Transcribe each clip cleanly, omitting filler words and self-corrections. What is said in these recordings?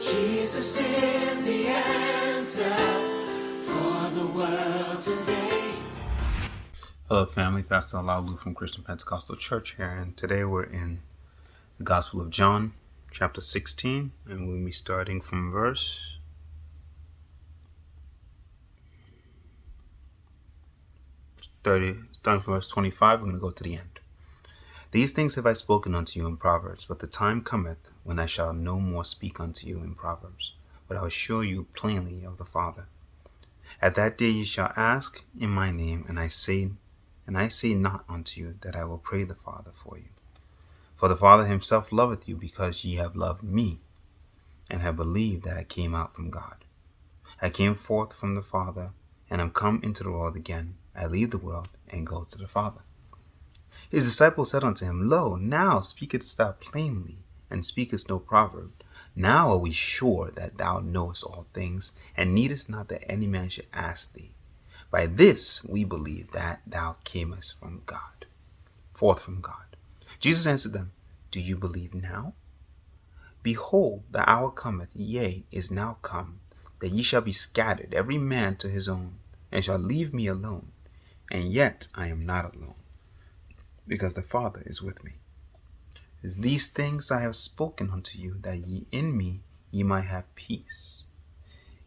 Jesus is the answer for the world today. Hello family, Pastor Alaulu from Christian Pentecostal Church here, and today we're in the Gospel of John, chapter 16, and we'll be starting from verse 25, we're going to go to the end. These things have I spoken unto you in Proverbs, but the time cometh when I shall no more speak unto you in Proverbs, but I will show you plainly of the Father. At that day ye shall ask in my name, and I say not unto you that I will pray the Father for you. For the Father himself loveth you, because ye have loved me, and have believed that I came out from God. I came forth from the Father, and am come into the world again. I leave the world, and go to the Father. His disciples said unto him, Lo, now speakest thou plainly, and speakest no proverb. Now are we sure that thou knowest all things, and needest not that any man should ask thee. By this we believe that thou camest from God, forth from God. Jesus answered them, Do you believe now? Behold, the hour cometh, yea, is now come, that ye shall be scattered, every man to his own, and shall leave me alone. And yet I am not alone, because the Father is with me. These things I have spoken unto you, that ye in me ye might have peace.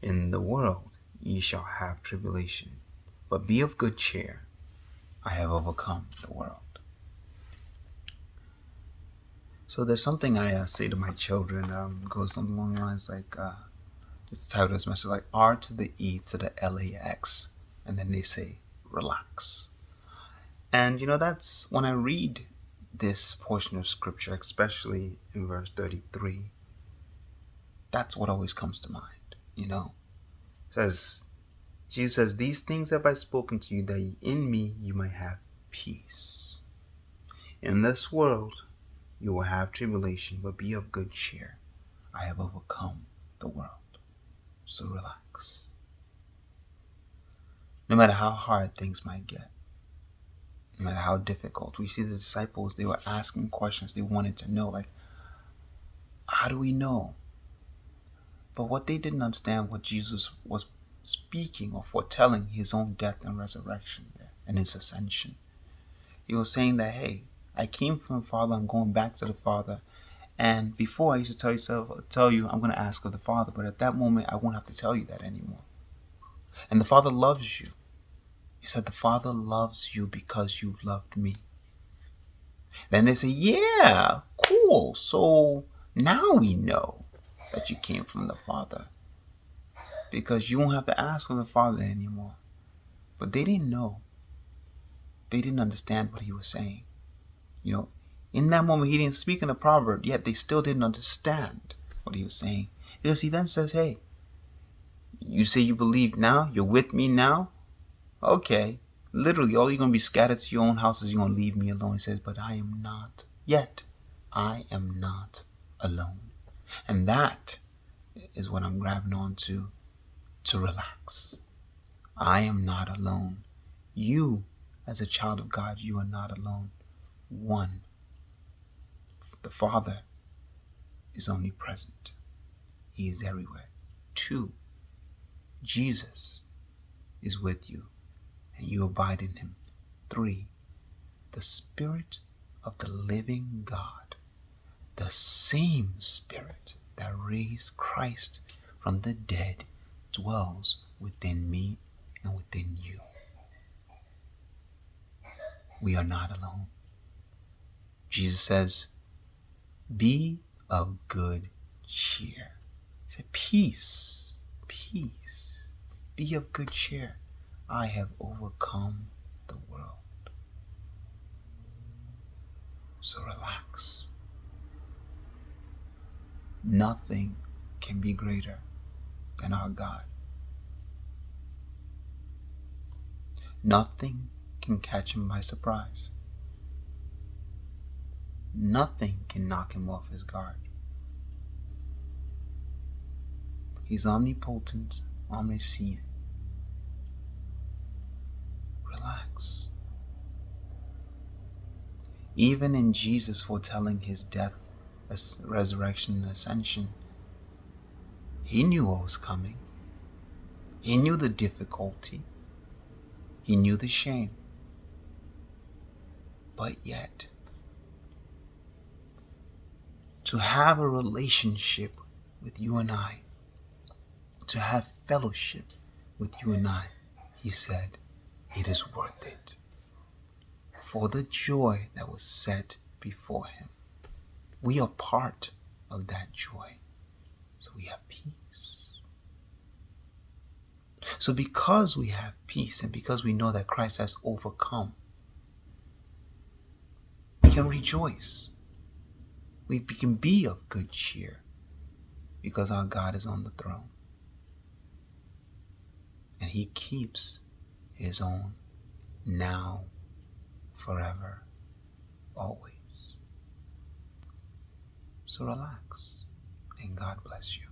In the world ye shall have tribulation, but be of good cheer. I have overcome the world. So there's something I say to my children. Goes something along the lines like, it's titled as message like R to the E to the LAX, and then they say relax. And that's when I read this portion of scripture, especially in verse 33, that's what always comes to mind. Jesus says, These things have I spoken to you, that in me you might have peace. In this world you will have tribulation, but be of good cheer. I have overcome the world. So relax. No matter how hard things might get, no matter how difficult. We see the disciples, they were asking questions. They wanted to know, like, how do we know? But what they didn't understand, what Jesus was speaking or foretelling his own death and resurrection there and his ascension. He was saying that, hey, I came from the Father, I'm going back to the Father. And before I used to tell you, I'm going to ask of the Father. But at that moment, I won't have to tell you that anymore. And the Father loves you. He said, the Father loves you because you've loved me. Then they say, yeah, cool. So now we know that you came from the Father, because you won't have to ask of the Father anymore. But they didn't know. They didn't understand what he was saying. In that moment, he didn't speak in a proverb, yet they still didn't understand what he was saying. Because he then says, hey, you say you believe now? You're with me now? Okay, literally, all you're going to be scattered to your own houses. You're going to leave me alone. He says, but I am not. Yet, I am not alone. And that is what I'm grabbing on to relax. I am not alone. You, as a child of God, you are not alone. One, the Father is omnipresent. He is everywhere. Two, Jesus is with you, and you abide in him. 3, the Spirit of the living God, the same Spirit that raised Christ from the dead, dwells within me and within you. We are not alone. Jesus says, be of good cheer. He said, peace, peace. Be of good cheer. I have overcome the world. So relax. Nothing can be greater than our God. Nothing can catch him by surprise. Nothing can knock him off his guard. He's omnipotent, omniscient. Relax. Even in Jesus foretelling his death, resurrection, and ascension, He knew what was coming. He knew the difficulty. He knew the shame. But yet, to have a relationship with you and I, to have fellowship with you and I, he said, it is worth it. For the joy that was set before him. We are part of that joy. So we have peace. So because we have peace and because we know that Christ has overcome, we can rejoice. We can be of good cheer because our God is on the throne. And he keeps his own now, forever, always. So relax and God bless you.